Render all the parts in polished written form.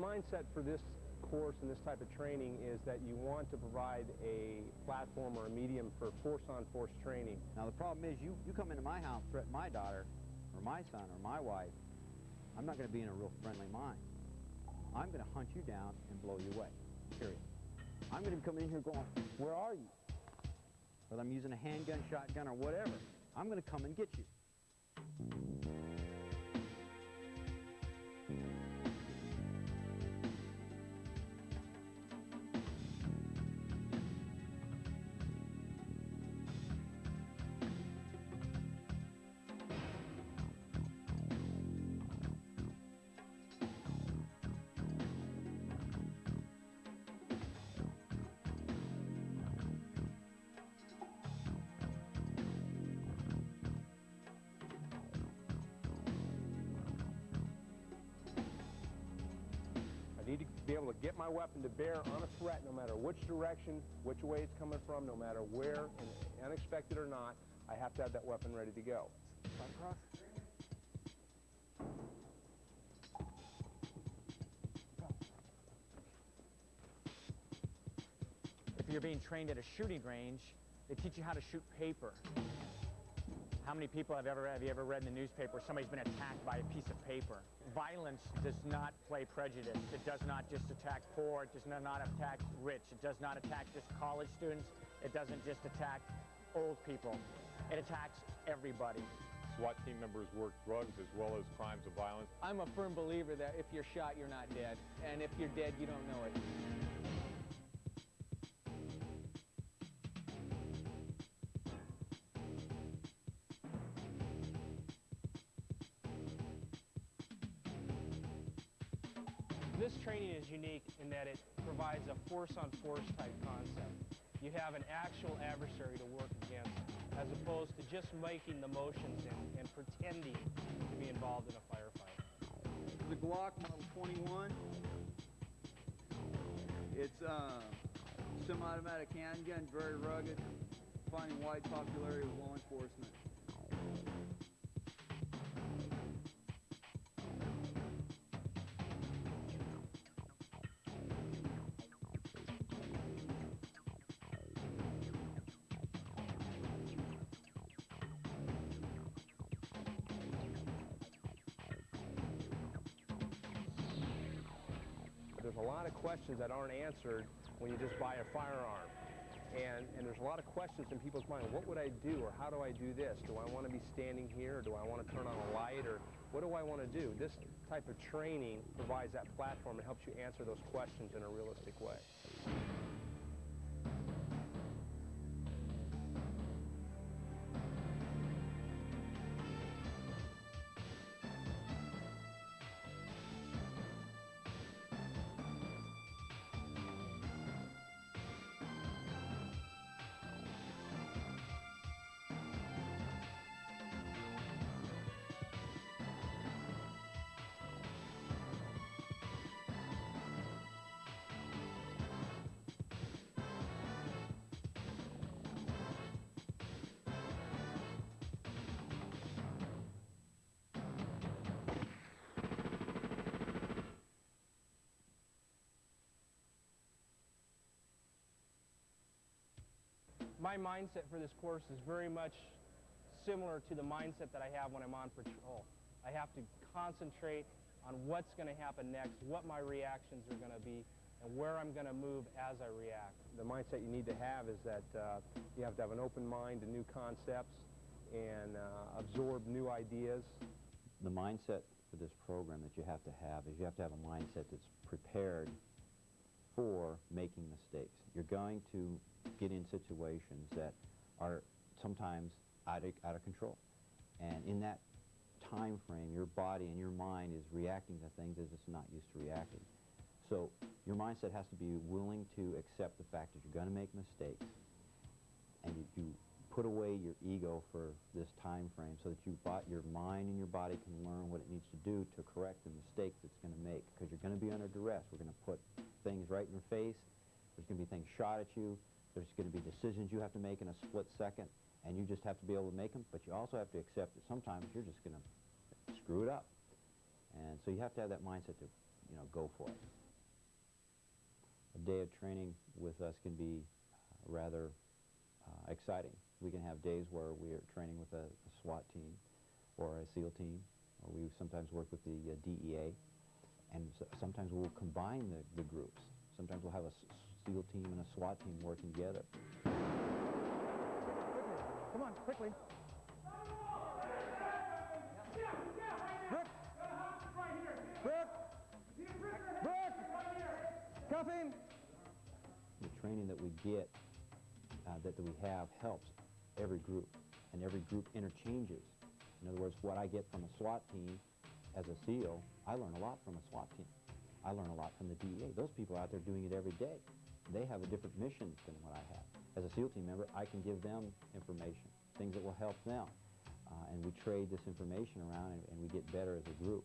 mindset for this course and this type of training is that you want to provide a platform or a medium for force-on-force training. Now the problem is you come into my house, threaten my daughter, or my son, or my wife, I'm not going to be in a real friendly mind. I'm going to hunt you down and blow you away, period. I'm going to come in here going, where are you? Whether I'm using a handgun, shotgun, or whatever, I'm going to come and get you. I need to be able to get my weapon to bear on a threat no matter which direction, which way it's coming from, no matter where, and unexpected or not, I have to have that weapon ready to go. Across. If you're being trained at a shooting range, they teach you how to shoot paper. How many people have you ever read in the newspaper where somebody's been attacked by a piece of paper? Violence does not play prejudice. It does not just attack poor. It does not attack rich. It does not attack just college students. It doesn't just attack old people. It attacks everybody. SWAT team members work drugs as well as crimes of violence. I'm a firm believer that if you're shot, you're not dead. And if you're dead, you don't know it. This training is unique in that it provides a force-on-force type concept. You have an actual adversary to work against, as opposed to just making the motions and pretending to be involved in a firefight. The Glock Model 21. It's a semi-automatic handgun, very rugged, finding wide popularity with law enforcement. There's a lot of questions that aren't answered when you just buy a firearm. And there's a lot of questions in people's mind. What would I do, or how do I do this? Do I want to be standing here, or do I want to turn on a light, or what do I want to do? This type of training provides that platform and helps you answer those questions in a realistic way. My mindset for this course is very much similar to the mindset that I have when I'm on patrol. I have to concentrate on what's going to happen next, what my reactions are going to be, and where I'm going to move as I react. The mindset you need to have is that you have to have an open mind to new concepts and absorb new ideas. The mindset for this program that you have to have is you have to have a mindset that's prepared for making mistakes. You're going to get in situations that are sometimes out of control. And in that time frame, your body and your mind is reacting to things as it's not used to reacting. So your mindset has to be willing to accept the fact that you're going to make mistakes, and you put away your ego for this time frame so that your mind and your body can learn what it needs to do to correct the mistakes it's going to make, because you're going to be under duress. We're going to put things right in your face. There's going to be things shot at you. There's going to be decisions you have to make in a split second, and you just have to be able to make them, but you also have to accept that sometimes you're just going to screw it up. And so you have to have that mindset to go for it. A day of training with us can be rather exciting. We can have days where we are training with a SWAT team or a SEAL team, or we sometimes work with the DEA, and sometimes we'll combine the groups. Sometimes we'll have a SEAL team and a SWAT team working together. Come on, quickly. Brooke! Cuffing! The training that we get, that we have, helps every group, and every group interchanges. In other words, what I get from a SWAT team as a SEAL, I learn a lot from a SWAT team. I learn a lot from the DEA. Those people out there doing it every day. They have a different mission than what I have. As a SEAL team member, I can give them information, things that will help them. And we trade this information around, and we get better as a group.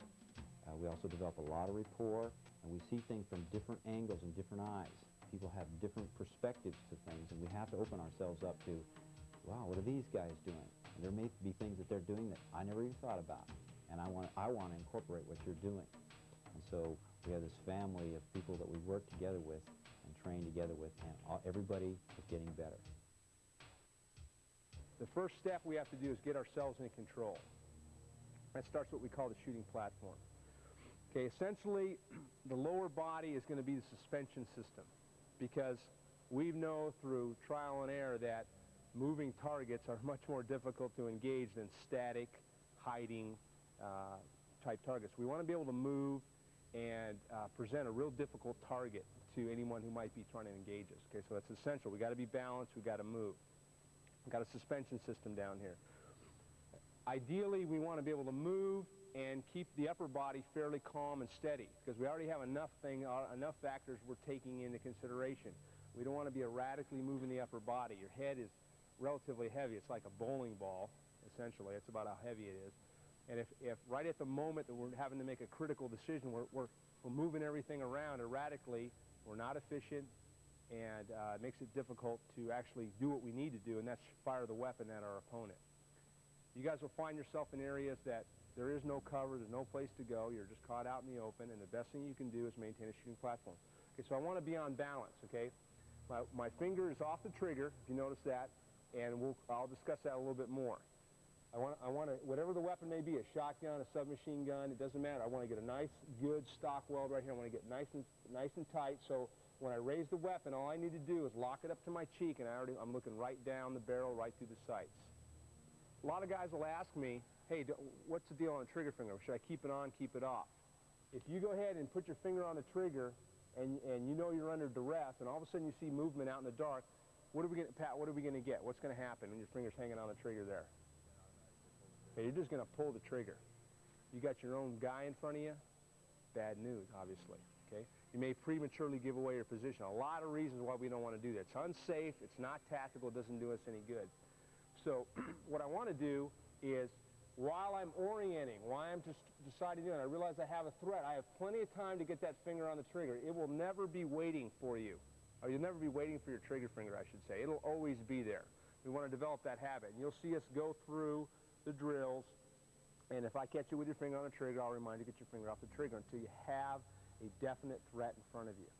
We also develop a lot of rapport, and we see things from different angles and different eyes. People have different perspectives to things, and we have to open ourselves up to, wow, what are these guys doing? And there may be things that they're doing that I never even thought about, and I want to incorporate what you're doing. And so we have this family of people that we work together with and train together with, and everybody is getting better. The first step we have to do is get ourselves in control. That starts what we call the shooting platform. Okay, essentially, the lower body is going to be the suspension system, because we know through trial and error that moving targets are much more difficult to engage than static, hiding type targets. We want to be able to move and present a real difficult target to anyone who might be trying to engage us. Okay, so that's essential. We got to be balanced. We got to move. We've got a suspension system down here. Ideally, we want to be able to move and keep the upper body fairly calm and steady, because we already have enough factors we're taking into consideration. We don't want to be erratically moving the upper body. Your head is relatively heavy. It's like a bowling ball, essentially. That's about how heavy it is. And if right at the moment that we're having to make a critical decision, we're moving everything around erratically, we're not efficient, and it makes it difficult to actually do what we need to do, and that's fire the weapon at our opponent. You guys will find yourself in areas that there is no cover, there's no place to go, you're just caught out in the open, and the best thing you can do is maintain a shooting platform. Okay, so I want to be on balance, okay? My finger is off the trigger, if you notice that, and I'll discuss that a little bit more. I want to, whatever the weapon may be, a shotgun, a submachine gun, it doesn't matter. I want to get a nice, good stock weld right here. I want to get nice and tight, so when I raise the weapon, all I need to do is lock it up to my cheek, and I'm looking right down the barrel, right through the sights. A lot of guys will ask me, hey, what's the deal on the trigger finger? Should I keep it on, keep it off? If you go ahead and put your finger on the trigger and you know you're under duress, and all of a sudden you see movement out in the dark, Pat, what are we going to get? What's going to happen when your finger's hanging on the trigger there? Okay, you're just going to pull the trigger. You got your own guy in front of you, bad news, obviously. Okay? You may prematurely give away your position. A lot of reasons why we don't want to do that. It's unsafe, it's not tactical, it doesn't do us any good. So what I want to do is, while I'm orienting, while I'm just deciding to do it, and I realize I have a threat, I have plenty of time to get that finger on the trigger. It will never be waiting for you. Or you'll never be waiting for your trigger finger, I should say. It'll always be there. We want to develop that habit. And you'll see us go through the drills, and if I catch you with your finger on the trigger, I'll remind you to get your finger off the trigger until you have a definite threat in front of you.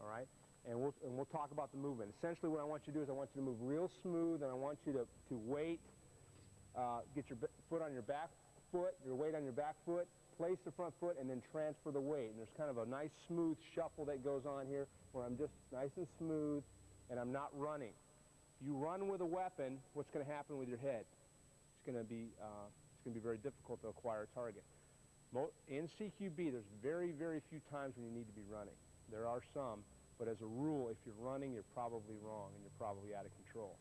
All right? And we'll talk about the movement. Essentially what I want you to do is I want you to move real smooth, and I want you to wait, get your foot on your back foot, your weight on your back foot, place the front foot, and then transfer the weight. And there's kind of a nice smooth shuffle that goes on here where I'm just nice and smooth, and I'm not running. If you run with a weapon, what's going to happen with your head? It's going to be very difficult to acquire a target. In CQB, there's very, very few times when you need to be running. There are some, but as a rule, if you're running, you're probably wrong, and you're probably out of control.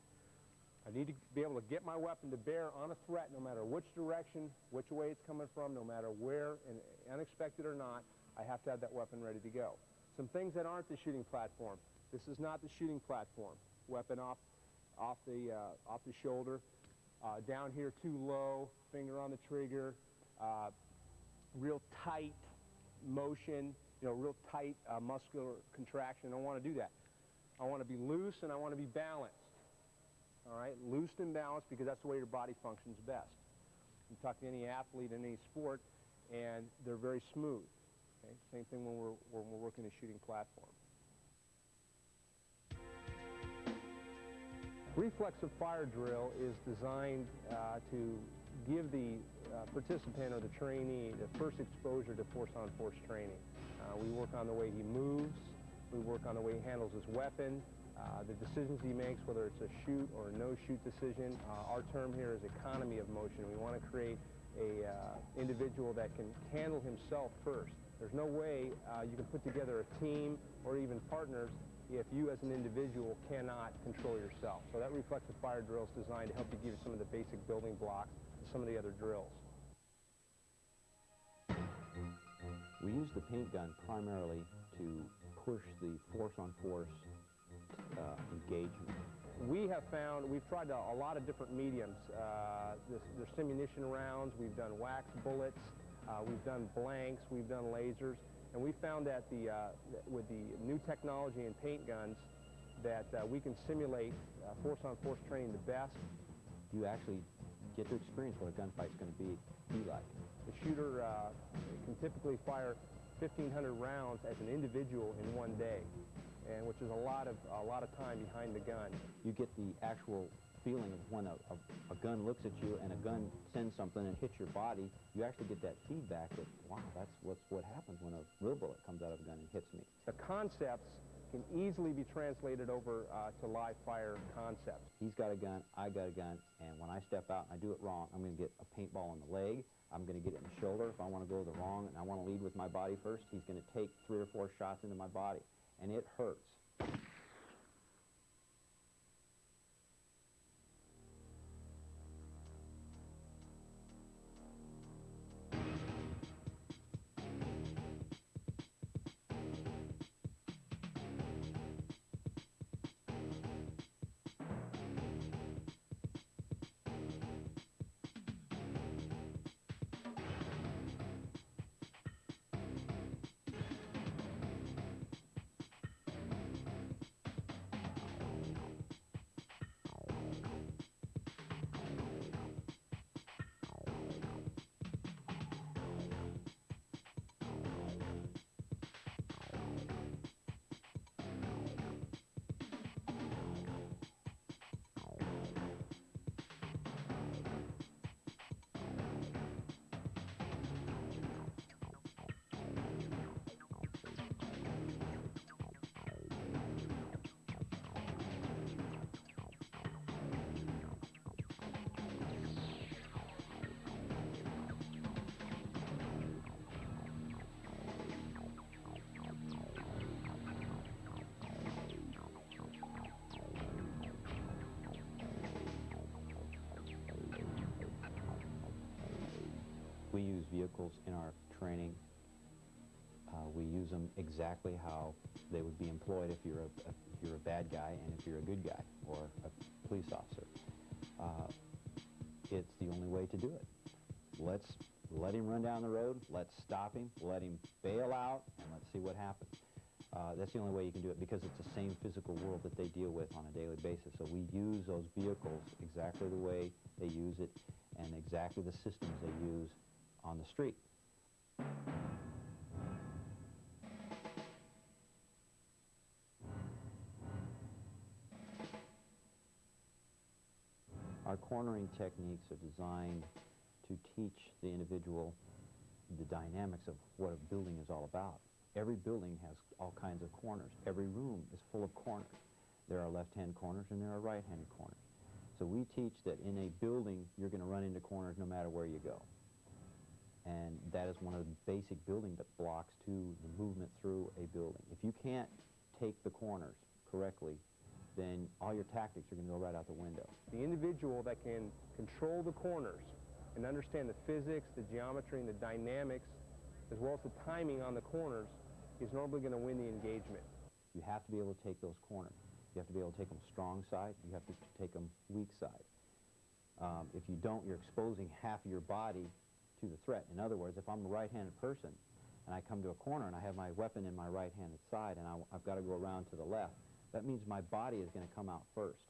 I need to be able to get my weapon to bear on a threat, no matter which direction, which way it's coming from, no matter where, and unexpected or not, I have to have that weapon ready to go. Some things that aren't the shooting platform. This is not the shooting platform. Weapon off the shoulder, down here too low, finger on the trigger, real tight motion, real tight muscular contraction. I don't want to do that. I want to be loose, and I want to be balanced. All right, loose and balanced, because that's the way your body functions best. You talk to any athlete in any sport, and they're very smooth. Okay? Same thing when we're working a shooting platform. Reflexive fire drill is designed to give the participant or the trainee the first exposure to force-on-force training. We work on the way he moves, we work on the way he handles his weapon, the decisions he makes, whether it's a shoot or a no-shoot decision. Our term here is economy of motion. We want to create a individual that can handle himself first. There's no way you can put together a team or even partners if you as an individual cannot control yourself. So that reflexive fire drill is designed to help you give you some of the basic building blocks to some of the other drills. We use the paint gun primarily to push the force-on-force engagement. We have found, we've tried a lot of different mediums. There's simunition rounds, we've done wax bullets, we've done blanks, we've done lasers. And we found that with the new technology in paint guns, that we can simulate force-on-force training the best. You actually get to experience what a gunfight's going to be like. The shooter can typically fire 1,500 rounds as an individual in one day, and which is a lot of time behind the gun. You get the actual feeling of when a gun looks at you and a gun sends something and hits your body. You actually get that feedback that, wow, that's what happens when a real bullet comes out of a gun and hits me. The concepts can easily be translated over to live fire concepts. He's got a gun, I got a gun, and when I step out and I do it wrong, I'm going to get a paintball in the leg, I'm going to get it in the shoulder. If I want to go the wrong and I want to lead with my body first, he's going to take 3 or 4 shots into my body, and it hurts. We use vehicles in our training. We use them exactly how they would be employed if you're a bad guy and if you're a good guy or a police officer. It's the only way to do it. Let's let him run down the road, let's stop him, let him bail out, and let's see what happens. That's the only way you can do it because it's the same physical world that they deal with on a daily basis. So we use those vehicles exactly the way they use it and exactly the systems they use on the street. Our cornering techniques are designed to teach the individual the dynamics of what a building is all about. Every building has all kinds of corners. Every room is full of corners. There are left-hand corners and there are right-handed corners. So we teach that in a building, you're going to run into corners no matter where you go. And that is one of the basic building blocks to the movement through a building. If you can't take the corners correctly, then all your tactics are going to go right out the window. The individual that can control the corners and understand the physics, the geometry, and the dynamics, as well as the timing on the corners, is normally going to win the engagement. You have to be able to take those corners. You have to be able to take them strong side. You have to take them weak side. If you don't, you're exposing half of your body to the threat. In other words, if I'm a right-handed person and I come to a corner and I have my weapon in my right-handed side and I've got to go around to the left, that means my body is going to come out first.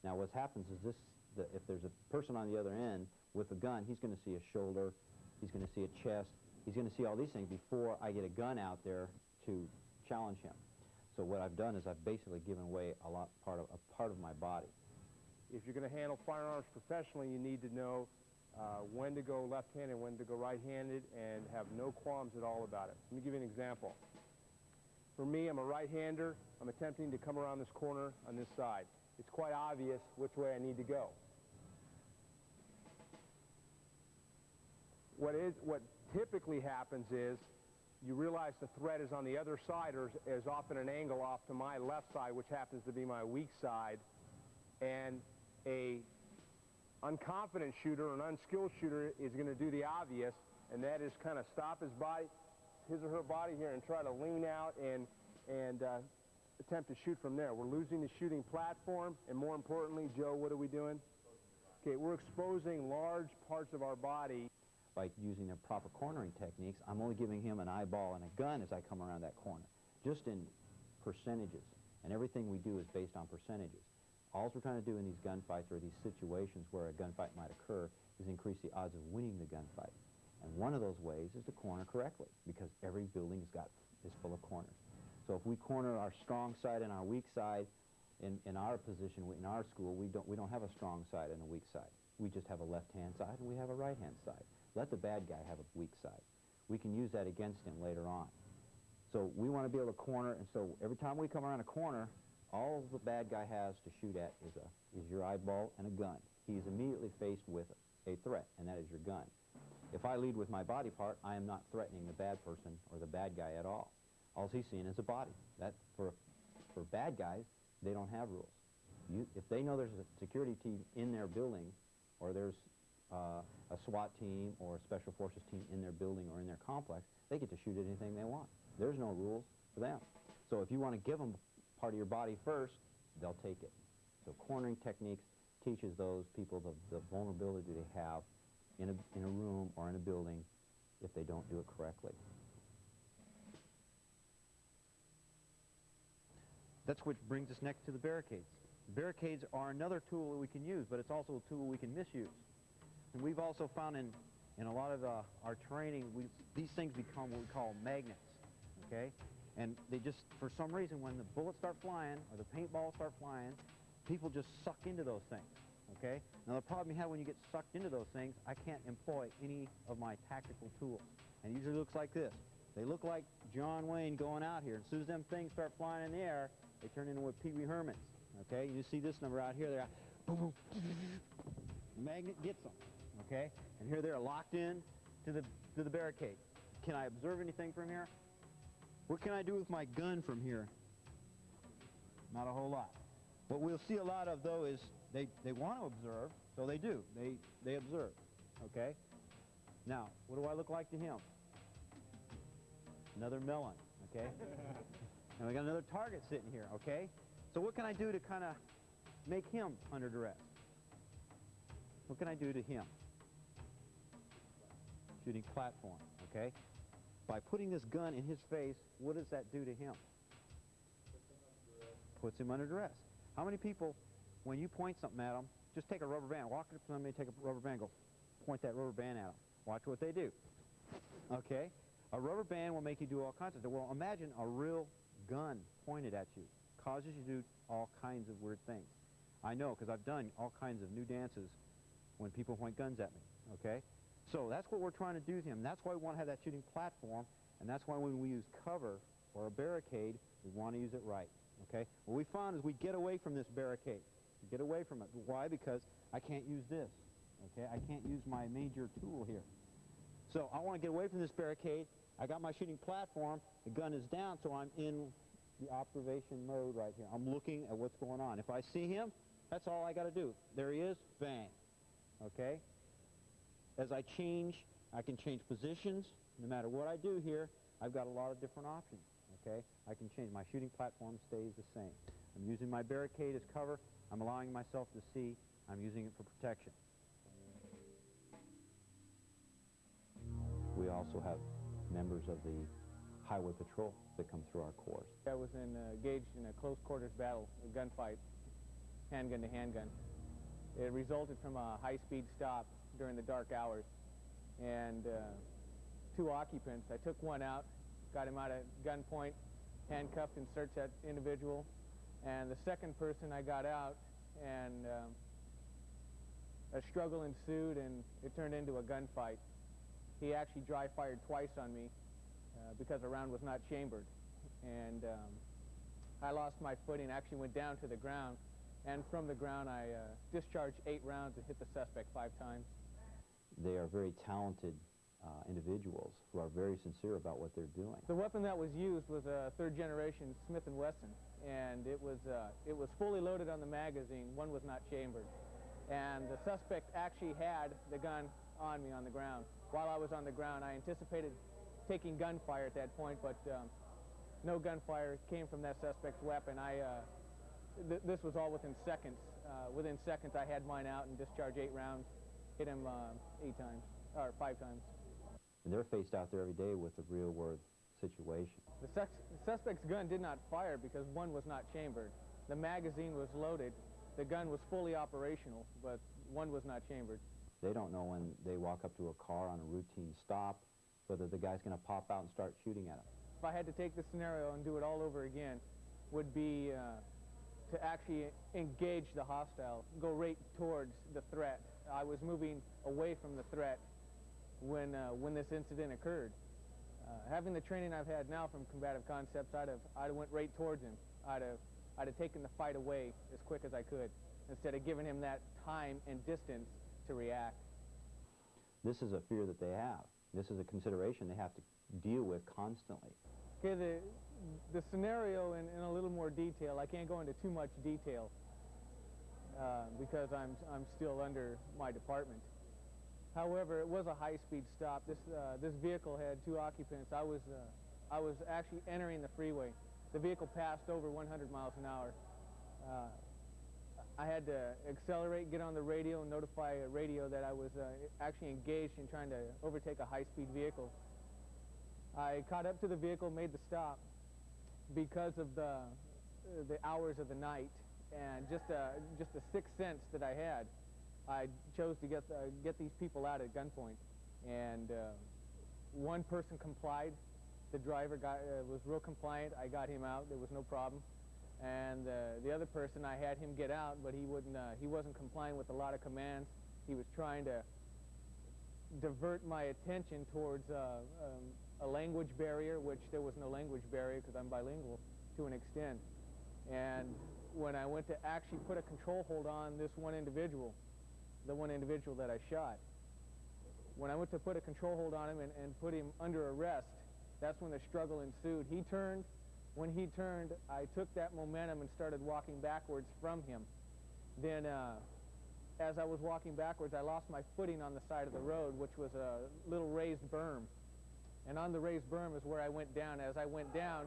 Now what happens is if there's a person on the other end with a gun, he's going to see a shoulder, he's going to see a chest, He's going to see all these things before I get a gun out there to challenge him. So what I've done is I've basically given away a part of my body. If you're going to handle firearms professionally, you need to know when to go left-handed and when to go right-handed and have no qualms at all about it. Let me give you an example. For me, I'm a right-hander. I'm attempting to come around this corner on this side. It's quite obvious which way I need to go. What typically happens is you realize the threat is on the other side, or is off at an angle off to my left side, which happens to be my weak side, and a unconfident shooter or an unskilled shooter is going to do the obvious, and that is kind of stop his or her body here and try to lean out and attempt to shoot from there. We're losing the shooting platform, and more importantly, Joe, what are we doing? Okay, we're exposing large parts of our body. By using the proper cornering techniques, I'm only giving him an eyeball and a gun as I come around that corner, just in percentages. And everything we do is based on percentages. All we're trying to do in these gunfights or these situations where a gunfight might occur is increase the odds of winning the gunfight. And one of those ways is to corner correctly, because every building is full of corners. So if we corner our strong side and our weak side, in our position, in our school, we don't have a strong side and a weak side. We just have a left-hand side and we have a right-hand side. Let the bad guy have a weak side. We can use that against him later on. So we want to be able to corner, and so every time we come around a corner, all the bad guy has to shoot at is your eyeball and a gun. He's immediately faced with a threat, and that is your gun. If I lead with my body part, I am not threatening the bad person or the bad guy at all. All he's seeing is a body. That for bad guys, they don't have rules. If they know there's a security team in their building, or there's a SWAT team or a Special Forces team in their building or in their complex, they get to shoot at anything they want. There's no rules for them. So if you want to give them part of your body first, they'll take it. So cornering techniques teaches those people the vulnerability they have in a room or in a building if they don't do it correctly. That's what brings us next to the barricades. Barricades are another tool that we can use, but it's also a tool we can misuse. And we've also found in a lot of our training, these things become what we call magnets, okay? And they just, for some reason, when the bullets start flying or the paintballs start flying, people just suck into those things, okay? Now the problem you have when you get sucked into those things, I can't employ any of my tactical tools. And it usually looks like this. They look like John Wayne going out here. As soon as them things start flying in the air, they turn into what Pee Wee Hermans, okay? You see this number out here, they're out, boom, boom, the magnet gets them. Okay, and here they're locked in to the barricade. Can I observe anything from here? What can I do with my gun from here? Not a whole lot. What we'll see a lot of, though, is they want to observe, so they do. They observe. Okay. Now, what do I look like to him? Another melon. Okay. And we got another target sitting here. Okay. So what can I do to kind of make him under duress? What can I do to him? Shooting platform, okay? By putting this gun in his face, what does that do to him? Puts him under duress. How many people, when you point something at them, just take a rubber band, walk up to somebody, take a rubber band, go point that rubber band at them. Watch what they do. Okay? A rubber band will make you do all kinds of things. Well, imagine a real gun pointed at you. Causes you to do all kinds of weird things. I know, because I've done all kinds of new dances when people point guns at me, okay? So that's what we're trying to do to him. That's why we want to have that shooting platform, and that's why when we use cover or a barricade, we want to use it right, okay? What we found is we get away from this barricade. We get away from it. Why? Because I can't use this, okay? I can't use my major tool here. So I want to get away from this barricade. I got my shooting platform. The gun is down, so I'm in the observation mode right here. I'm looking at what's going on. If I see him, that's all I got to do. There he is, bang, okay? As I change, I can change positions. No matter what I do here, I've got a lot of different options, okay? I can change. My shooting platform stays the same. I'm using my barricade as cover. I'm allowing myself to see. I'm using it for protection. We also have members of the Highway Patrol that come through our course. I was engaged in a close quarters battle, a gunfight, handgun to handgun. It resulted from a high-speed stop during the dark hours, and 2 occupants. I took one out, got him out at gunpoint, handcuffed and searched that individual. And the second person I got out, and a struggle ensued, and it turned into a gunfight. He actually dry fired twice on me because the round was not chambered. And I lost my footing, actually went down to the ground, and from the ground I discharged 8 rounds and hit the suspect 5 times. They are very talented individuals who are very sincere about what they're doing. The weapon that was used was a 3rd generation Smith & Wesson, and it was fully loaded on the magazine. One was not chambered. And the suspect actually had the gun on me on the ground. While I was on the ground, I anticipated taking gunfire at that point, but no gunfire came from that suspect's weapon. This was all within seconds. Within seconds, I had mine out and discharged 8 rounds, hit him 8 times, or 5 times. And they're faced out there every day with a real-world situation. The suspect's gun did not fire because one was not chambered. The magazine was loaded. The gun was fully operational, but one was not chambered. They don't know when they walk up to a car on a routine stop whether the guy's going to pop out and start shooting at them. If I had to take the scenario and do it all over again, would be to actually engage the hostile, go right towards the threat. I was moving away from the threat when this incident occurred. Having the training I've had now from combative concepts, I'd have went right towards him. I'd have taken the fight away as quick as I could, instead of giving him that time and distance to react. This is a fear that they have. This is a consideration they have to deal with constantly. Okay, the scenario in a little more detail, I can't go into too much detail because I'm still under my department. However, it was a high-speed stop. This vehicle had 2 occupants. I was actually entering the freeway. The vehicle passed over 100 miles an hour. I had to accelerate, get on the radio, and notify a radio that I was actually engaged in trying to overtake a high-speed vehicle. I caught up to the vehicle, made the stop because of the hours of the night, and just a sixth sense that I had. I chose to get these people out at gunpoint, and one person complied. The driver was real compliant. I got him out. There was no problem. And the other person, I had him get out, but he wouldn't. He wasn't complying with a lot of commands. He was trying to divert my attention towards a language barrier, which there was no language barrier because I'm bilingual to an extent. And when I went to actually put a control hold on this one individual, the one individual that I shot, when I went to put a control hold on him and put him under arrest, that's when the struggle ensued. He turned. When he turned, I took that momentum and started walking backwards from him. Then, as I was walking backwards, I lost my footing on the side of the road, which was a little raised berm. And on the raised berm is where I went down. As I went down,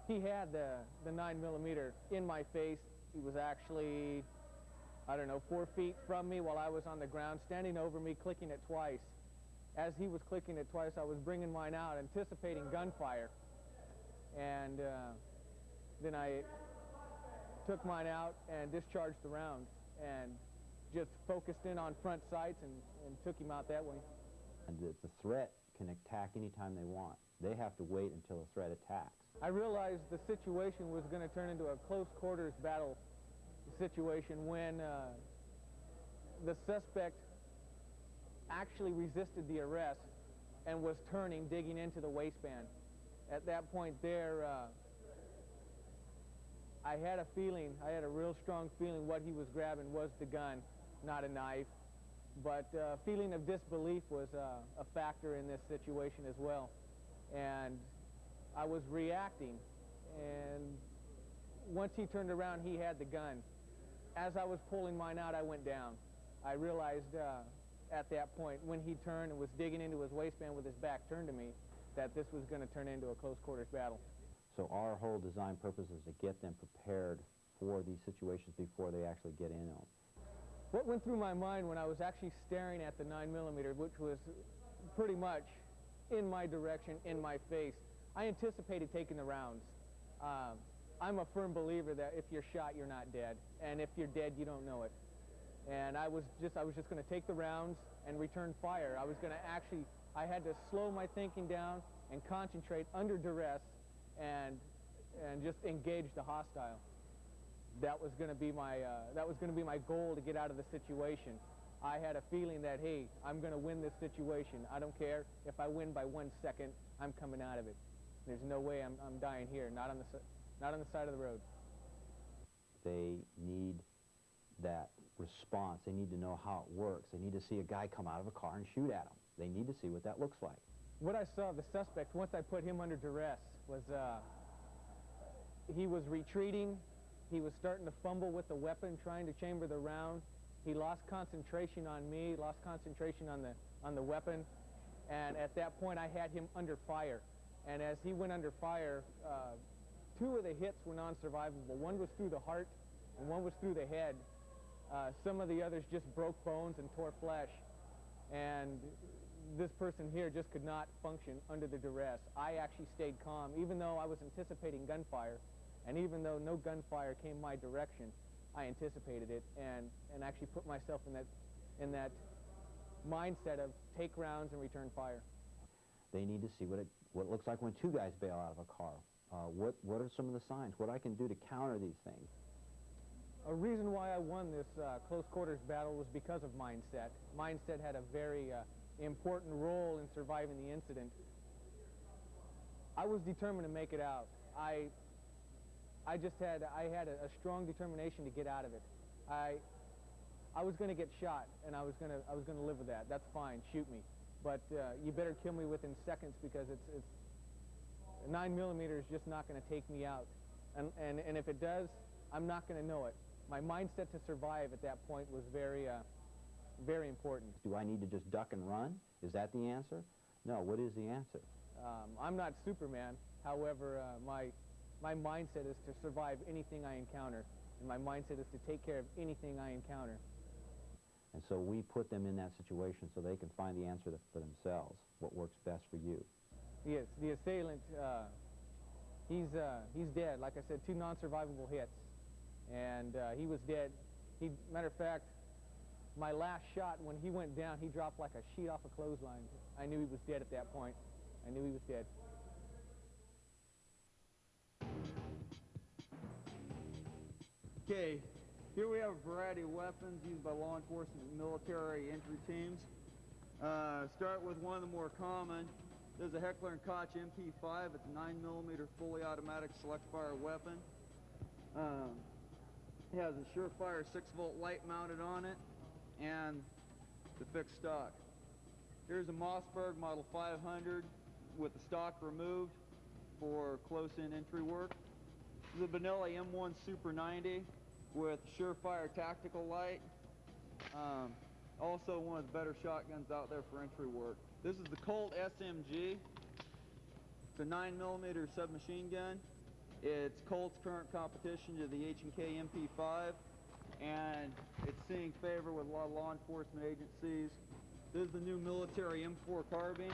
he had the 9mm in my face. He was actually, I don't know, 4 feet from me while I was on the ground, standing over me, clicking it twice. As he was clicking it twice, I was bringing mine out, anticipating gunfire. And then I took mine out and discharged the round and just focused in on front sights and took him out that way. And the threat can attack anytime they want. They have to wait until a threat attacks. I realized the situation was going to turn into a close quarters battle situation when the suspect actually resisted the arrest and was turning, digging into the waistband. At that point there, I had a feeling, I had a real strong feeling what he was grabbing was the gun, not a knife. But feeling of disbelief was a factor in this situation as well. And I was reacting, and once he turned around, he had the gun. As I was pulling mine out, I went down. I realized at that point, when he turned and was digging into his waistband with his back turned to me, that this was going to turn into a close quarters battle. So our whole design purpose is to get them prepared for these situations before they actually get in them. What went through my mind when I was actually staring at the 9mm, which was pretty much in my direction, in my face, I anticipated taking the rounds. I'm a firm believer that if you're shot, you're not dead, and if you're dead, you don't know it. And I was just going to take the rounds and return fire. I was going to actually I had to slow my thinking down and concentrate under duress and just engage the hostile. That was going to be my goal to get out of the situation. I had a feeling that, hey, I'm going to win this situation. I don't care if I win by 1 second. I'm coming out of it. There's no way I'm dying here. Not on the side of the road. They need that response. They need to know how it works. They need to see a guy come out of a car and shoot at them. They need to see what that looks like. What I saw of the suspect once I put him under duress was he was retreating. He was starting to fumble with the weapon, trying to chamber the round. He lost concentration on me, lost concentration on the weapon, and at that point I had him under fire. And as he went under fire, 2 of the hits were non-survivable. One was through the heart, and one was through the head. Some of the others just broke bones and tore flesh, and this person here just could not function under the duress. I actually stayed calm, even though I was anticipating gunfire, and even though no gunfire came my direction. I anticipated it and actually put myself in that mindset of take rounds and return fire. They need to see what it looks like when 2 guys bail out of a car. What are some of the signs? What I can do to counter these things? A reason why I won this close quarters battle was because of mindset. Mindset had a very important role in surviving the incident. I was determined to make it out. I had a strong determination to get out of it. I was going to get shot, and I was going to live with that. That's fine. Shoot me, but you better kill me within seconds, because it's 9mm is just not going to take me out, and if it does, I'm not going to know it. My mindset to survive at that point was very very important. Do I need to just duck and run? Is that the answer? No. What is the answer? I'm not Superman. However, my mindset is to survive anything I encounter, and my mindset is to take care of anything I encounter. And so we put them in that situation so they can find the answer for themselves, what works best for you. Yes, the assailant, he's dead. Like I said, 2 non-survivable hits, and he was dead. Matter of fact, my last shot, when he went down, he dropped like a sheet off a clothesline. I knew he was dead at that point. I knew he was dead. Okay, here we have a variety of weapons used by law enforcement and military entry teams. Start with one of the more common. There's a Heckler & Koch MP5. It's a 9mm fully automatic select fire weapon. It has a Surefire 6-volt light mounted on it and the fixed stock. Here's a Mossberg Model 500 with the stock removed for close-in entry work. This is a Benelli M1 Super 90 with Surefire tactical light. Also one of the better shotguns out there for entry work. This is the Colt SMG. It's a 9mm submachine gun. It's Colt's current competition to the H&K MP5, and it's seeing favor with a lot of law enforcement agencies. This is the new military M4 carbine.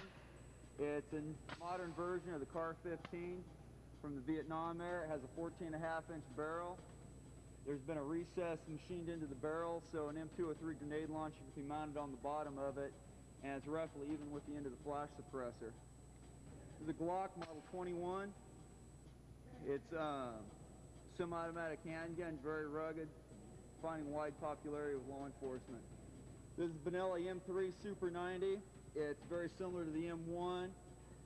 It's a modern version of the CAR-15 from the Vietnam era. It has a 14.5-inch barrel. There's been a recess machined into the barrel, so an M203 grenade launcher can be mounted on the bottom of it, and it's roughly even with the end of the flash suppressor. This is a Glock Model 21. It's a semi-automatic handgun, very rugged, finding wide popularity with law enforcement. This is Benelli M3 Super 90. It's very similar to the M1,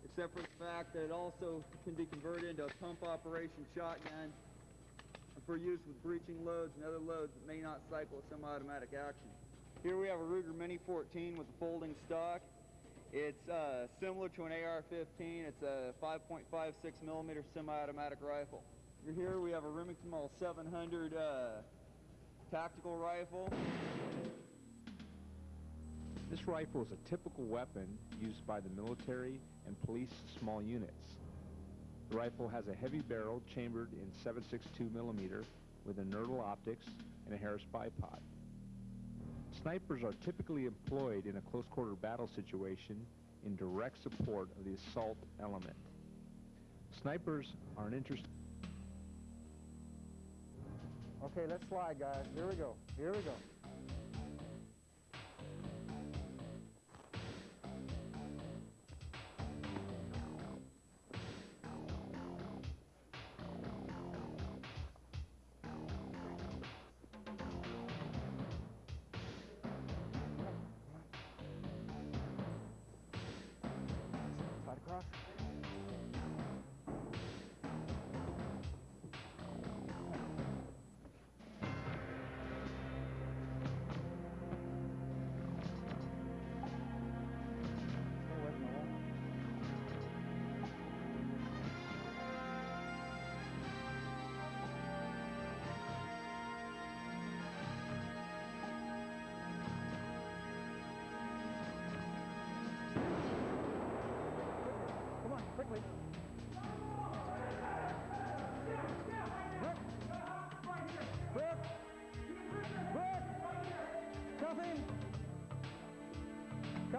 except for the fact that it also can be converted into a pump operation shotgun for use with breaching loads and other loads that may not cycle a semi-automatic action. Here we have a Ruger Mini 14 with a folding stock. It's similar to an AR-15. It's a 5.56mm semi-automatic rifle. Here we have a Remington Model 700 tactical rifle. This rifle is a typical weapon used by the military and police small units. The rifle has a heavy barrel chambered in 7.62mm with inertial optics and a Harris bipod. Snipers are typically employed in a close-quarter battle situation in direct support of the assault element. Snipers are an interesting... Okay, let's slide, guys. Here we go. Here we go.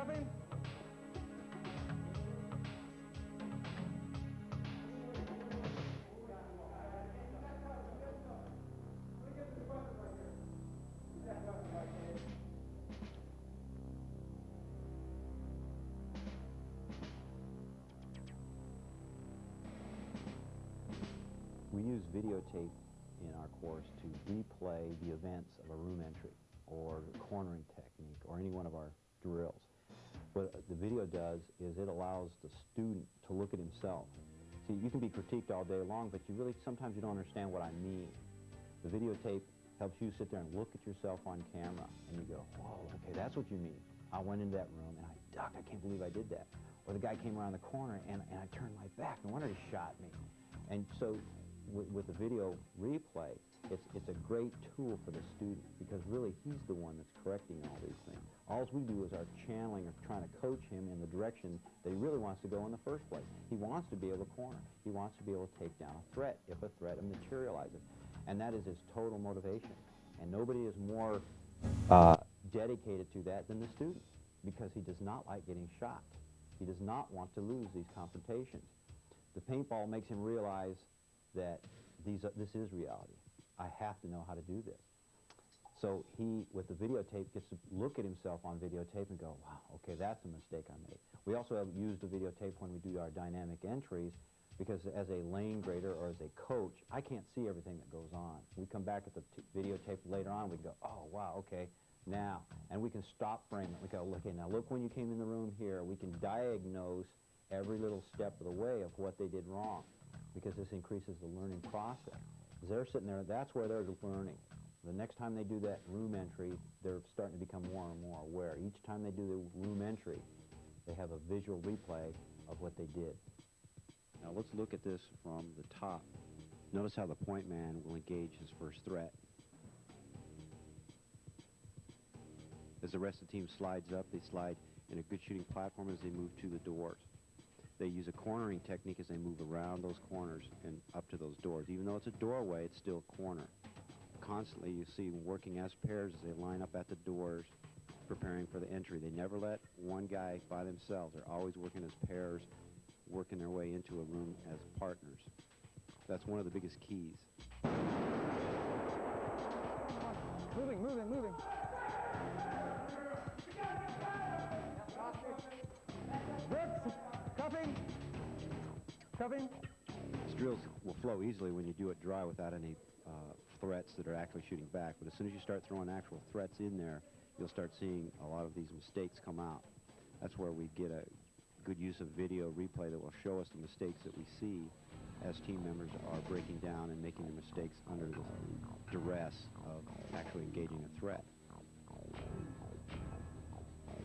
Cuffing. We use videotape in our course to replay the events of a room entry or cornering technique or any one of our drills. What the video does is it allows the student to look at himself. See, you can be critiqued all day long, but sometimes you don't understand what I mean. The videotape helps you sit there and look at yourself on camera, and you go, whoa, okay, that's what you mean. I went into that room, and I ducked. I can't believe I did that. Or the guy came around the corner, and I turned my back. No wonder he shot me. And so with the video replay, it's a great tool for the student because really he's the one that's correcting all these things. All we do is our channeling or trying to coach him in the direction that he really wants to go in the first place. He wants to be able to corner. He wants to be able to take down a threat if a threat materializes. And that is his total motivation. And nobody is more dedicated to that than the student because he does not like getting shot. He does not want to lose these confrontations. The paintball makes him realize that this is reality. I have to know how to do this. So he, with the videotape, gets to look at himself on videotape and go, wow, okay, that's a mistake I made. We also have used the videotape when we do our dynamic entries because as a lane grader or as a coach, I can't see everything that goes on. We come back at the videotape later on, we go, oh, wow, okay, now. And we can stop frame it. We go, okay, now look when you came in the room here. We can diagnose every little step of the way of what they did wrong because this increases the learning process. They're sitting there, that's where they're learning. The next time they do that room entry, they're starting to become more and more aware. Each time they do the room entry, they have a visual replay of what they did. Now let's look at this from the top. Notice how the point man will engage his first threat. As the rest of the team slides up, they slide in a good shooting platform as they move to the doors. They use a cornering technique as they move around those corners and up to those doors. Even though it's a doorway, it's still a corner. Constantly you see them working as pairs as they line up at the doors, preparing for the entry. They never let one guy by themselves. They're always working as pairs, working their way into a room as partners. That's one of the biggest keys. Moving, moving, moving. Brooks, cuffing. Cuffing. These drills will flow easily when you do it dry without any threats that are actually shooting back. But as soon as you start throwing actual threats in there, you'll start seeing a lot of these mistakes come out. That's where we get a good use of video replay that will show us the mistakes that we see as team members are breaking down and making their mistakes under the duress of actually engaging a threat.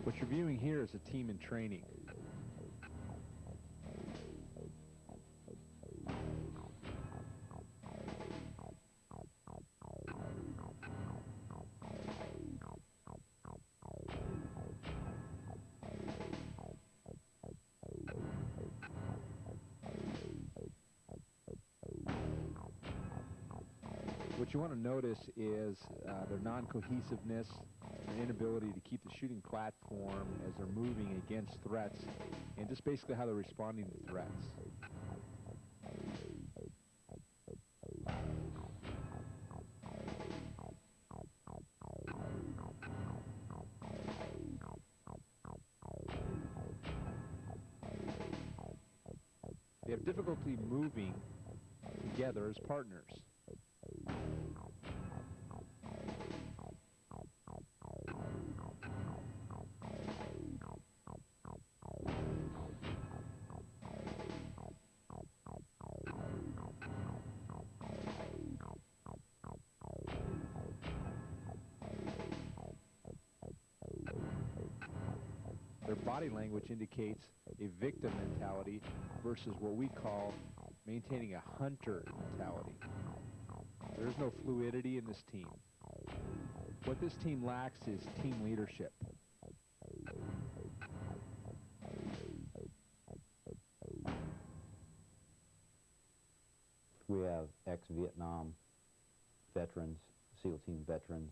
What you're viewing here is a team in training. What you want to notice is their non-cohesiveness, their inability to keep the shooting platform as they're moving against threats, and just basically how they're responding to threats. They have difficulty moving together as partners. Their body language indicates a victim mentality versus what we call maintaining a hunter mentality. There's no fluidity in this team. What this team lacks is team leadership. We have ex-Vietnam veterans, SEAL team veterans,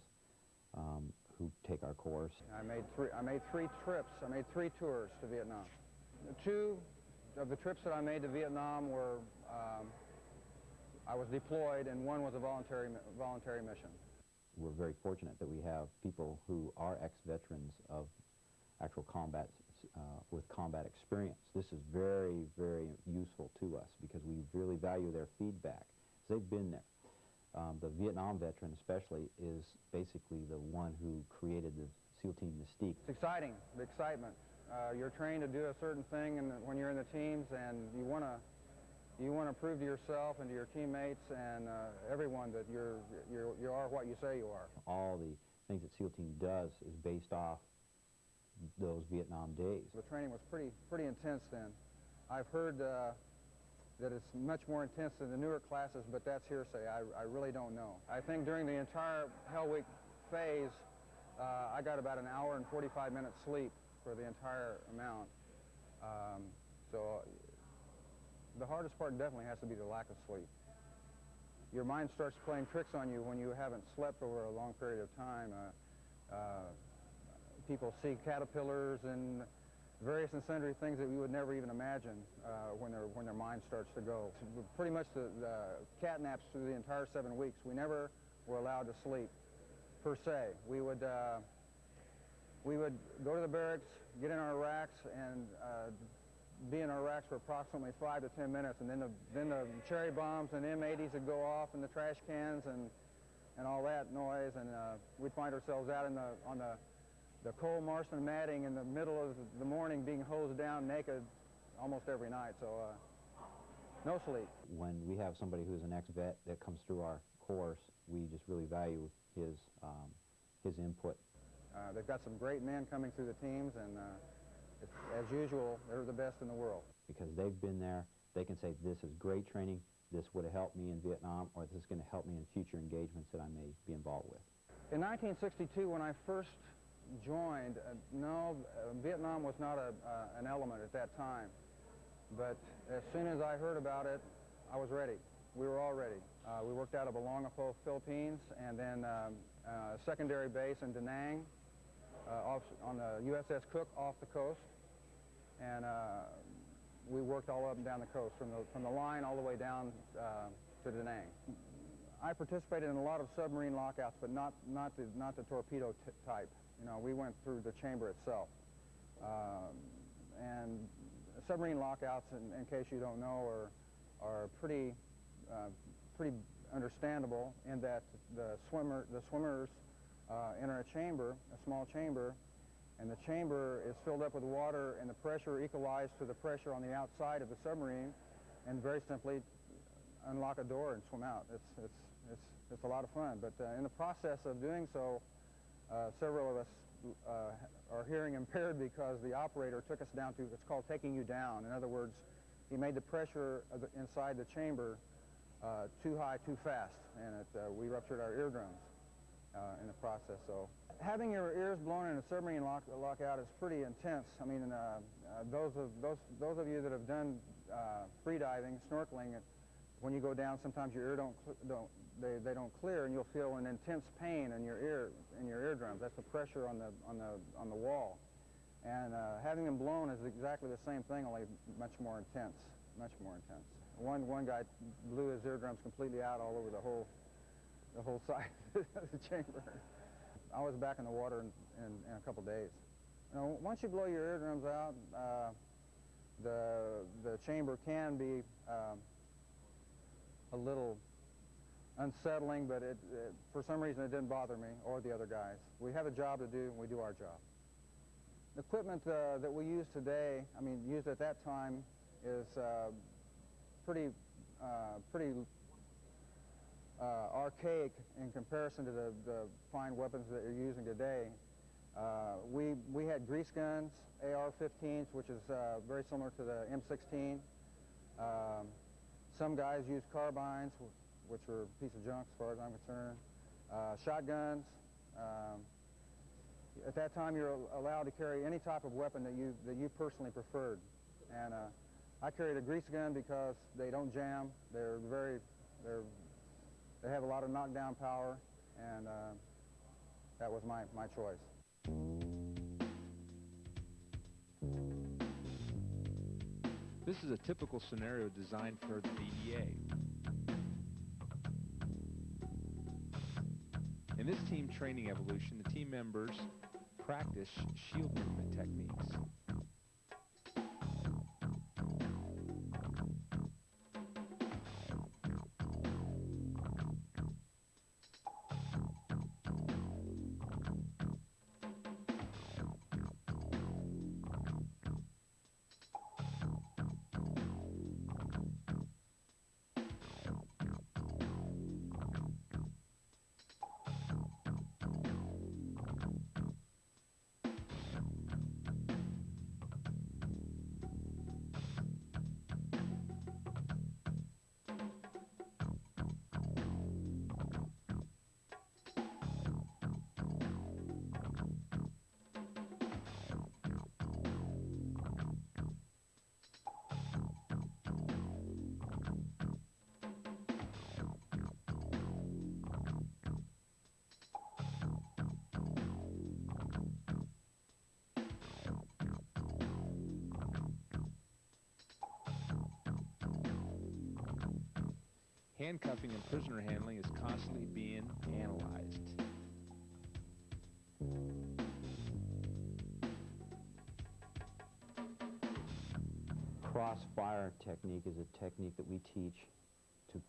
who take our course. I made three trips. I made 3 tours to Vietnam. 2 of the trips that I made to Vietnam were I was deployed, and 1 was a voluntary mission. We're very fortunate that we have people who are ex-veterans of actual combat with combat experience. This is very, very useful to us because we really value their feedback. They've been there. The Vietnam veteran especially is basically the one who created the SEAL Team Mystique. It's exciting, the excitement. You're trained to do a certain thing when you're in the teams, and you want to prove to yourself and to your teammates and everyone that you are what you say you are. All the things that SEAL Team does is based off those Vietnam days. The training was pretty intense then. I've heard that it's much more intense than the newer classes, but that's hearsay. I really don't know. I think during the entire Hell Week phase, I got about an hour and 45 minutes sleep for the entire amount. So the hardest part definitely has to be the lack of sleep. Your mind starts playing tricks on you when you haven't slept over a long period of time. People see caterpillars and various and sundry things that you would never even imagine when their mind starts to go. Pretty much the cat naps through the entire 7 weeks. We never were allowed to sleep, per se. We would go to the barracks, get in our racks, and be in our racks for approximately 5 to 10 minutes, and then the cherry bombs and M80s would go off in the trash cans and all that noise, and we'd find ourselves out on the coal Marston matting in the middle of the morning being hosed down naked almost every night, so no sleep. When we have somebody who's an ex-vet that comes through our course, we just really value his input. They've got some great men coming through the teams, and as usual, they're the best in the world. Because they've been there, they can say, this is great training, this would have helped me in Vietnam, or this is going to help me in future engagements that I may be involved with. In 1962, when I first joined, Vietnam was not an element at that time. But as soon as I heard about it, I was ready. We were all ready. We worked out of Olongapo, Philippines, and then a secondary base in Da Nang on the USS Cook off the coast. And we worked all up and down the coast, from the line all the way down to Da Nang. I participated in a lot of submarine lockouts, but not the torpedo type. You know, we went through the chamber itself. And submarine lockouts, in case you don't know, are pretty understandable in that the swimmers enter a chamber, a small chamber, and the chamber is filled up with water, and the pressure equalized to the pressure on the outside of the submarine, and very simply unlock a door and swim out. It's a lot of fun, but in the process of doing so, several of us are hearing impaired because the operator took us down to, it's called taking you down. In other words, he made the pressure inside the chamber too high, too fast, and we ruptured our eardrums in the process. So having your ears blown in a submarine lockout is pretty intense. I mean, those of you that have done free diving, snorkeling, when you go down, sometimes your ear don't clear, and you'll feel an intense pain in your eardrums. That's the pressure on the wall. And having them blown is exactly the same thing, only much more intense. Much more intense. One guy blew his eardrums completely out all over the whole side of the chamber. I was back in the water in a couple days. You know, once you blow your eardrums out, the chamber can be a little unsettling, but for some reason it didn't bother me or the other guys. We have a job to do, and we do our job. The equipment that we use today, used at that time, is pretty archaic in comparison to the fine weapons that you're using today. We had grease guns, AR-15s, which is very similar to the M16. Some guys used carbines, which are a piece of junk as far as I'm concerned. Shotguns. At that time, you're allowed to carry any type of weapon that you personally preferred. And I carried a grease gun because they don't jam. They have a lot of knockdown power, and that was my choice. This is a typical scenario designed for the DEA. In this team training evolution, the team members practice shield movement techniques. Handcuffing and prisoner handling is constantly being analyzed. Crossfire technique is a technique that we teach to,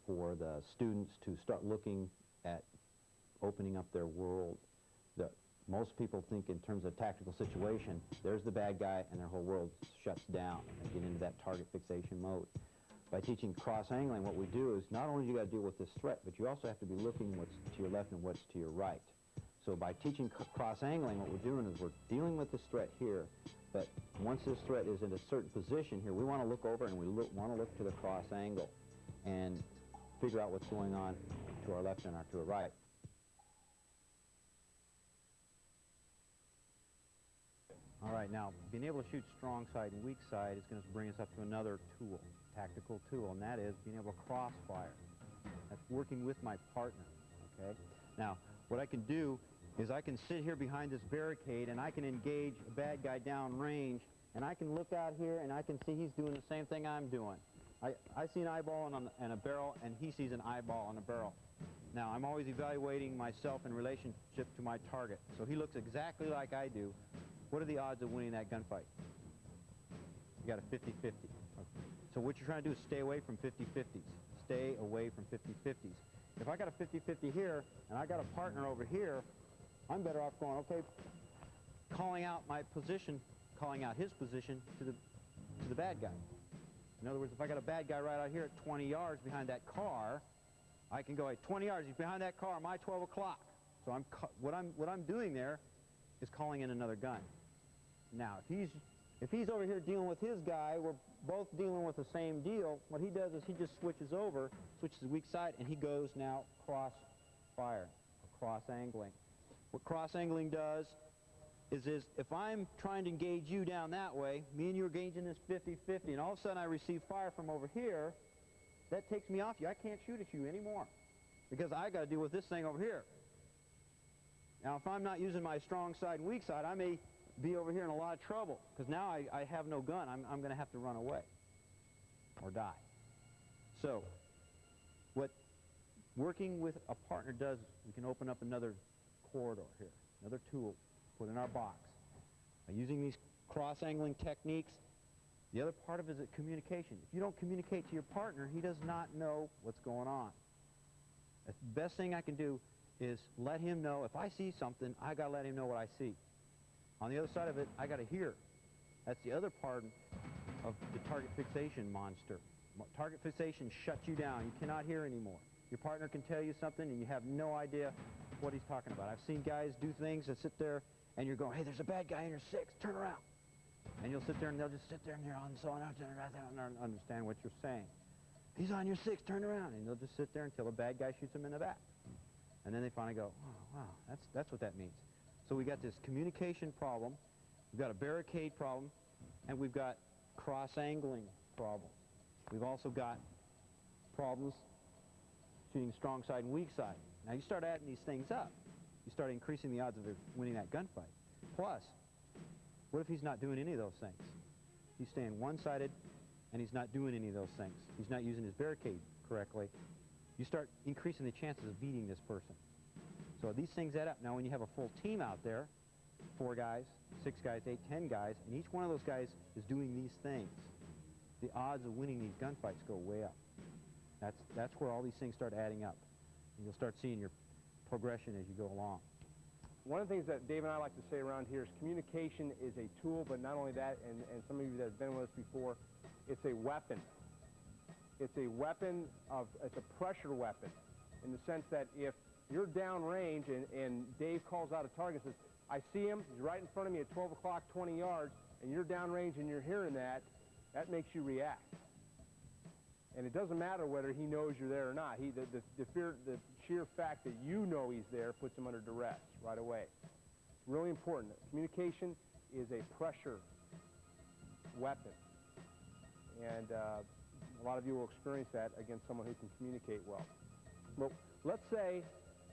for the students to start looking at opening up their world. Most people think in terms of tactical situation, there's the bad guy and their whole world shuts down. They get into that target fixation mode. By teaching cross-angling, what we do is not only do you got to deal with this threat, but you also have to be looking what's to your left and what's to your right. So by teaching cross-angling, what we're doing is we're dealing with this threat here, but once this threat is in a certain position here, we want to look over and we want to look to the cross angle and figure out what's going on to our left and to our right. All right, now, being able to shoot strong side and weak side is going to bring us up to another tool, tactical tool, and that is being able to crossfire. That's working with my partner, okay? Now, what I can do is I can sit here behind this barricade and I can engage a bad guy down range, and I can look out here and I can see he's doing the same thing I'm doing. I see an eyeball and a barrel, and he sees an eyeball and a barrel. Now, I'm always evaluating myself in relationship to my target. So he looks exactly like I do. What are the odds of winning that gunfight? You got a 50-50. So what you're trying to do is stay away from 50-50s. Stay away from 50-50s. If I got a 50-50 here, and I got a partner over here, I'm better off going, okay, calling out my position, calling out his position to the bad guy. In other words, if I got a bad guy right out here at 20 yards behind that car, I can go, hey, 20 yards, he's behind that car, my 12 o'clock. So what I'm doing there is calling in another gun. Now, if he's over here dealing with his guy, we're both dealing with the same deal. What he does is he just switches over, switches the weak side, and he goes now cross-fire, cross-angling. What cross-angling does is if I'm trying to engage you down that way, me and you are engaging this 50-50, and all of a sudden I receive fire from over here, that takes me off you. I can't shoot at you anymore because I got to deal with this thing over here. Now, if I'm not using my strong side and weak side, I may be over here in a lot of trouble because now I have no gun. I'm going to have to run away or die. So what working with a partner does, we can open up another corridor here, another tool put in our box. By using these cross-angling techniques, the other part of it is communication. If you don't communicate to your partner, he does not know what's going on. The best thing I can do is let him know. If I see something, I got to let him know what I see. On the other side of it, I got to hear. That's the other part of the target fixation monster. Target fixation shuts you down. You cannot hear anymore. Your partner can tell you something and you have no idea what he's talking about. I've seen guys do things that sit there and you're going, hey, there's a bad guy in your 6, turn around. And you'll sit there and they'll just sit there and they're on so on, and understand what you're saying. He's on your 6, turn around. And they'll just sit there until a bad guy shoots him in the back. And then they finally go, oh, wow, that's what that means. So we got this communication problem, we've got a barricade problem, and we've got cross-angling problems. We've also got problems shooting strong side and weak side. Now you start adding these things up, you start increasing the odds of winning that gunfight. Plus, what if he's not doing any of those things? He's staying one-sided, and he's not doing any of those things. He's not using his barricade correctly. You start increasing the chances of beating this person. So these things add up. Now, when you have a full team out there, 4 guys, 6 guys, 8, 10 guys, and each one of those guys is doing these things, the odds of winning these gunfights go way up. That's where all these things start adding up. And you'll start seeing your progression as you go along. One of the things that Dave and I like to say around here is communication is a tool, but not only that, and some of you that have been with us before, it's a weapon. It's a weapon it's a pressure weapon, in the sense that if you're downrange and Dave calls out a target and says, I see him, he's right in front of me at 12 o'clock, 20 yards, and you're downrange and you're hearing that makes you react. And it doesn't matter whether he knows you're there or not. The sheer fact that you know he's there puts him under duress right away. It's really important. Communication is a pressure weapon. And a lot of you will experience that against someone who can communicate well. Well, let's say,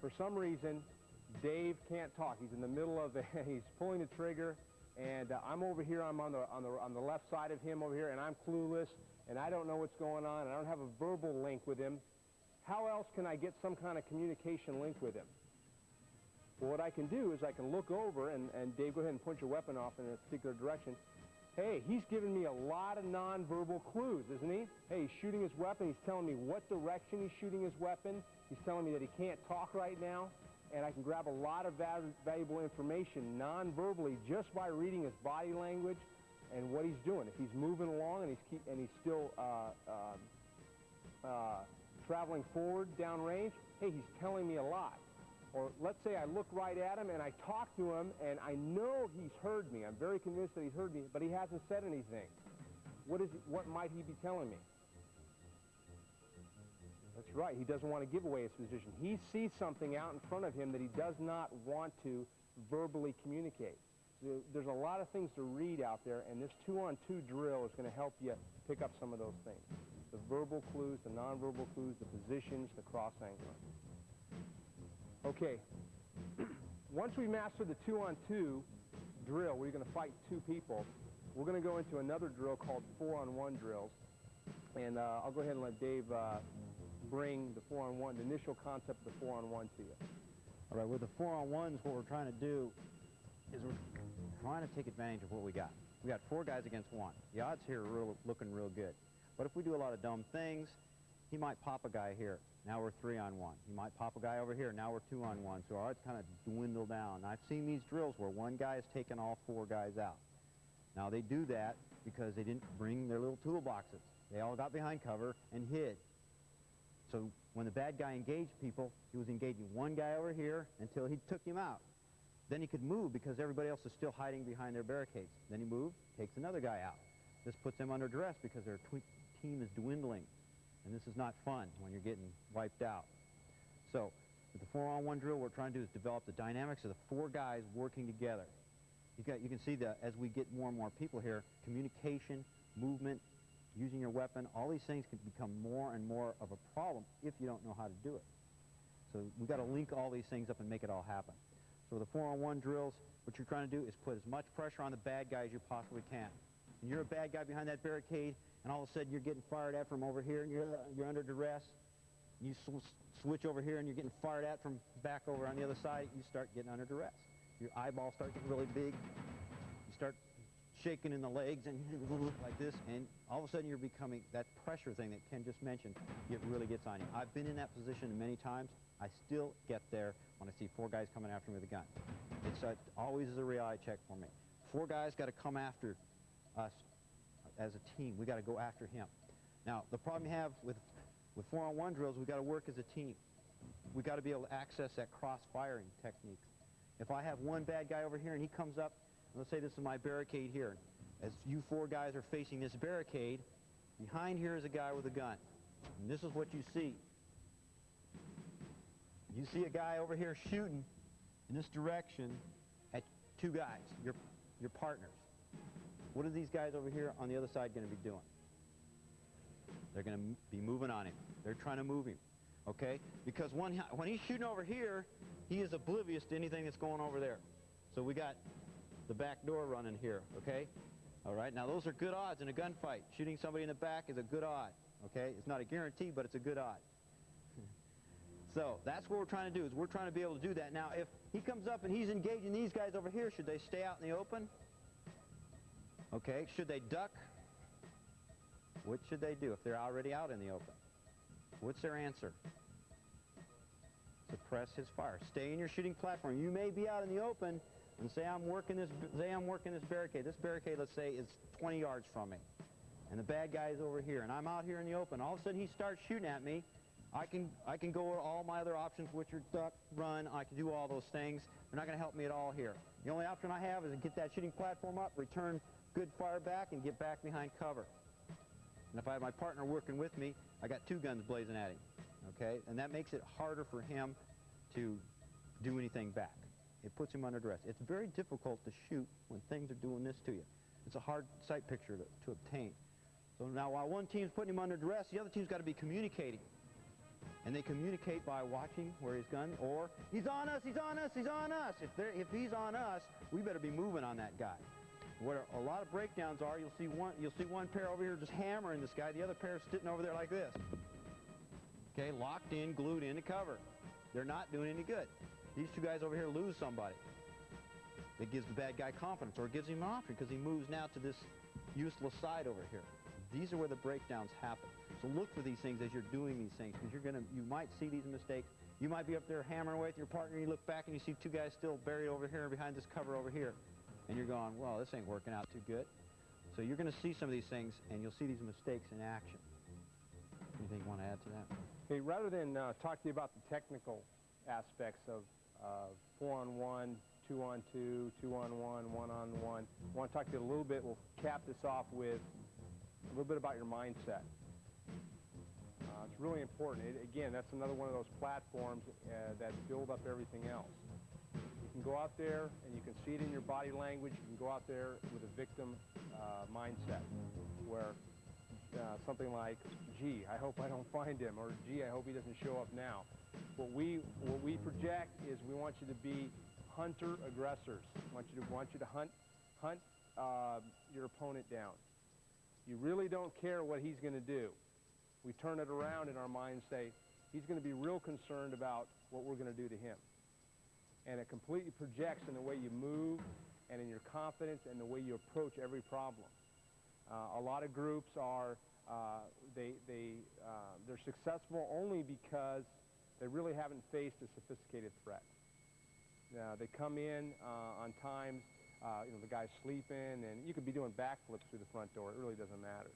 for some reason, Dave can't talk. He's in the middle of he's pulling the trigger, and I'm over here. I'm on the left side of him over here, and I'm clueless, and I don't know what's going on, and I don't have a verbal link with him. How else can I get some kind of communication link with him? Well, what I can do is I can look over, and Dave, go ahead and point your weapon off in a particular direction. Hey, he's giving me a lot of nonverbal clues, isn't he? Hey, he's shooting his weapon. He's telling me what direction he's shooting his weapon. He's telling me that he can't talk right now. And I can grab a lot of valuable information non-verbally just by reading his body language and what he's doing. If he's moving along and he's still traveling forward downrange, hey, he's telling me a lot. Or let's say I look right at him and I talk to him and I know he's heard me. I'm very convinced that he's heard me, but he hasn't said anything. What might he be telling me? That's right. He doesn't want to give away his position. He sees something out in front of him that he does not want to verbally communicate. There's a lot of things to read out there, and this 2-on-2 drill is going to help you pick up some of those things. The verbal clues, the nonverbal clues, the positions, the cross angling. Okay. Once we master the 2-on-2 drill, where you're going to fight 2 people, we're going to go into another drill called 4-on-1 drills. And I'll go ahead and let Dave bring the 4-on-1, the initial concept of the 4-on-1 to you. All right, with the 4-on-1s, what we're trying to do is we're trying to take advantage of what we got. We got 4 guys against 1. The odds here are looking real good. But if we do a lot of dumb things, he might pop a guy here. Now we're 3-on-1. He might pop a guy over here. Now we're 2-on-1. So our odds kind of dwindle down. And I've seen these drills where one guy has taken all 4 guys out. Now they do that because they didn't bring their little toolboxes. They all got behind cover and hid. So when the bad guy engaged people, he was engaging one guy over here until he took him out. Then he could move because everybody else is still hiding behind their barricades. Then he moved, takes another guy out. This puts them under duress because their team is dwindling. And this is not fun when you're getting wiped out. So with the 4-on-1 drill, what we're trying to do is develop the dynamics of the 4 guys working together. You can see that as we get more and more people here, communication, movement, using your weapon, all these things can become more and more of a problem if you don't know how to do it. So we've got to link all these things up and make it all happen. So the 4-on-1 drills, what you're trying to do is put as much pressure on the bad guy as you possibly can. And you're a bad guy behind that barricade, and all of a sudden you're getting fired at from over here, and you're under duress. You switch over here, and you're getting fired at from back over on the other side. You start getting under duress. Your eyeballs start getting really big. You start shaking in the legs and like this, and all of a sudden you're becoming that pressure thing that Ken just mentioned. It really gets on you. I've been in that position many times. I still get there when I see 4 guys coming after me with a gun. It's always is a reality check for me. 4 guys got to come after us as a team. We got to go after him. Now the problem you have with 4-on-1 drills, we got to work as a team. We got to be able to access that cross-firing technique. If I have one bad guy over here and he comes up, let's say this is my barricade here. As you 4 guys are facing this barricade, behind here is a guy with a gun. And this is what you see. You see a guy over here shooting in this direction at 2 guys, your partners. What are these guys over here on the other side going to be doing? They're going to be moving on him. They're trying to move him. okay? Because when he's shooting over here, he is oblivious to anything that's going over there. So we got the back door running here, okay? All right, now those are good odds in a gunfight. Shooting somebody in the back is a good odd, okay? It's not a guarantee, but it's a good odd. So that's what we're trying to do, is we're trying to be able to do that. Now, if he comes up and he's engaging these guys over here, should they stay out in the open? Okay, should they duck? What should they do if they're already out in the open? What's their answer? Suppress his fire. Stay in your shooting platform. You may be out in the open and say I'm working this barricade. This barricade, let's say, is 20 yards from me. And the bad guy is over here, and I'm out here in the open. All of a sudden he starts shooting at me. I can go to all my other options, which are duck, run. I can do all those things. They're not going to help me at all here. The only option I have is to get that shooting platform up, return good fire back, and get back behind cover. And if I have my partner working with me, I got two guns blazing at him, okay? And that makes it harder for him to do anything back. It puts him under duress. It's very difficult to shoot when things are doing this to you. It's a hard sight picture to obtain. So now while one team's putting him under duress, the other team's got to be communicating. And they communicate by watching where he's gun, or he's on us, he's on us, he's on us. If he's on us, we better be moving on that guy. Where a lot of breakdowns are, you'll see one pair over here just hammering this guy, the other pair sitting over there like this. Okay, locked in, glued into cover. They're not doing any good. These two guys over here lose somebody. It gives the bad guy confidence, or it gives him an option because he moves now to this useless side over here. These are where the breakdowns happen. So look for these things as you're doing these things, because you might see these mistakes. You might be up there hammering away with your partner, and you look back and you see two guys still buried over here behind this cover over here. And you're going, well, this ain't working out too good. So you're going to see some of these things, and you'll see these mistakes in action. Anything you want to add to that? Hey, rather than talk to you about the technical aspects of 4-on-1, 2-on-2, 2-on-1, 1-on-1, I want to talk to you a little bit. We'll cap this off with a little bit about your mindset. It's really important. Again, that's another one of those platforms that build up everything else. You can go out there and you can see it in your body language. You can go out there with a victim mindset where something like, gee, I hope I don't find him, or gee, I hope he doesn't show up now. What we project is we want you to be hunter-aggressors. We want you to hunt your opponent down. You really don't care what he's going to do. We turn it around in our mind and say, he's going to be real concerned about what we're going to do to him. And it completely projects in the way you move and in your confidence and the way you approach every problem. A lot of groups are, they're successful only because they really haven't faced a sophisticated threat. They come in on times, the guy's sleeping, and you could be doing backflips through the front door. It really doesn't matter.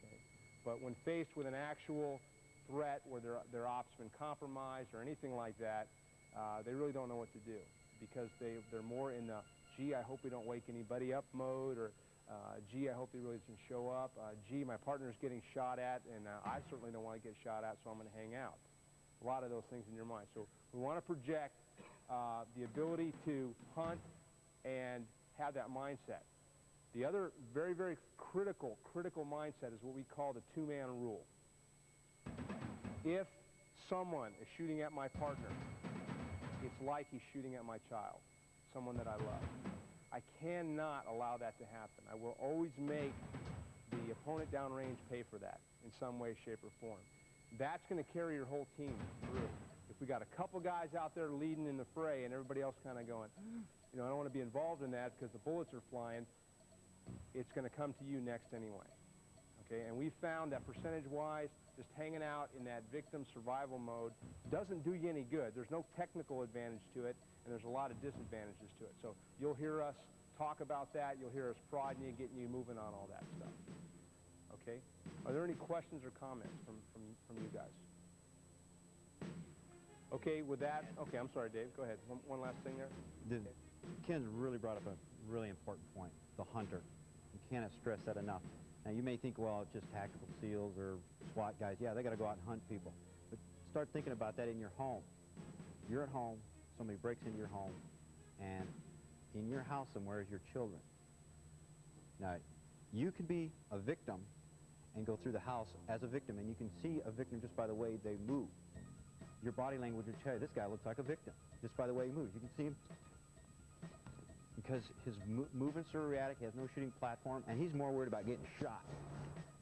Okay? But when faced with an actual threat where their op's been compromised or anything like that, they really don't know what to do, because they're more in the, gee, I hope we don't wake anybody up mode, or gee, I hope he really doesn't show up. Gee, my partner's getting shot at, and I certainly don't want to get shot at, so I'm going to hang out. A lot of those things in your mind. So we want to project the ability to hunt and have that mindset. The other very, very critical mindset is what we call the two-man rule. If someone is shooting at my partner, it's like he's shooting at my child, someone that I love. I cannot allow that to happen. I will always make the opponent downrange pay for that in some way, shape, or form. That's going to carry your whole team through. If we got a couple guys out there leading in the fray and everybody else kind of going, I don't want to be involved in that because the bullets are flying, it's going to come to you next anyway. Okay, and we found that percentage-wise, just hanging out in that victim survival mode doesn't do you any good. There's no technical advantage to it, and there's a lot of disadvantages to it. So you'll hear us talk about that. You'll hear us prodding you, getting you moving on all that stuff. Okay? Are there any questions or comments from you guys? Okay, with that, okay, I'm sorry, Dave. Go ahead. One last thing there. Okay. Ken really brought up a really important point, the hunter. You cannot stress that enough. Now, you may think, well, it's just tactical SEALs or SWAT guys. Yeah, they got to go out and hunt people. But start thinking about that in your home. You're at home, somebody breaks into your home, and in your house somewhere is your children. Now, you can be a victim and go through the house as a victim, and you can see a victim just by the way they move. your body language will tell you this guy looks like a victim just by the way he moves. You can see him because his movements are erratic, he has no shooting platform, and he's more worried about getting shot.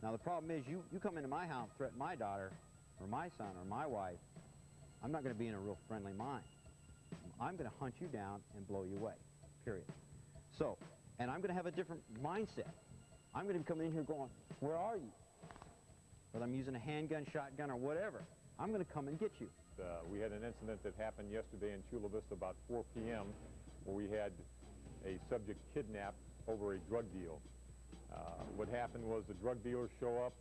Now the problem is you come into my house, threaten my daughter or my son or my wife, I'm not going to be in a real friendly mind. I'm going to hunt you down and blow you away, period. So, and I'm going to have a different mindset. I'm going to be coming in here going, where are you? Whether I'm using a handgun, shotgun, or whatever, I'm going to come and get you. We had an incident that happened yesterday in Chula Vista about 4 p.m. where we had a subject kidnapped over a drug deal. What happened was the drug dealers show up,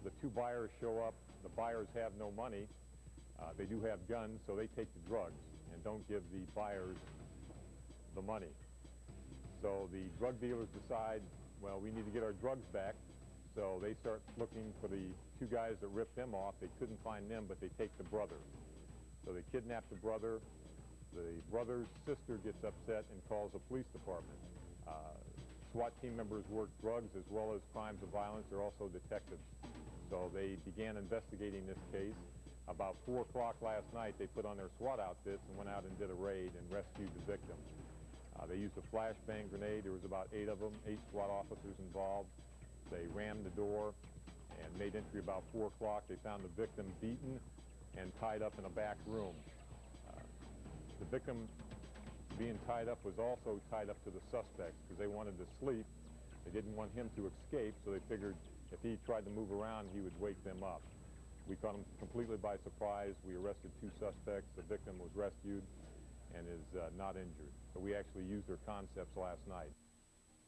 the 2 buyers show up, the buyers have no money, they do have guns, so they take the drugs and don't give the buyers the money. So the drug dealers decide, well, we need to get our drugs back, so they start looking for the 2 guys that ripped them off. They couldn't find them, but they take the brother. So they kidnap the brother. The brother's sister gets upset and calls the police department. SWAT team members work drugs as well as crimes of violence. They're also detectives. So they began investigating this case. About 4 o'clock last night, they put on their SWAT outfits and went out and did a raid and rescued the victim. They used a flashbang grenade. There was about 8 of them, 8 SWAT officers involved. They rammed the door and made entry about 4 o'clock. They found the victim beaten and tied up in a back room. The victim being tied up was also tied up to the suspects because they wanted to sleep. They didn't want him to escape, so they figured if he tried to move around, he would wake them up. We caught him completely by surprise. We arrested 2 suspects. The victim was rescued and is not injured. So we actually used their concepts last night.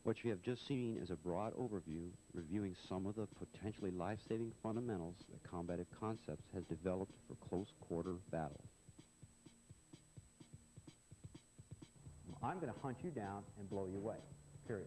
What you have just seen is a broad overview reviewing some of the potentially life-saving fundamentals that Combative Concepts has developed for close-quarter battle. I'm going to hunt you down and blow you away, period.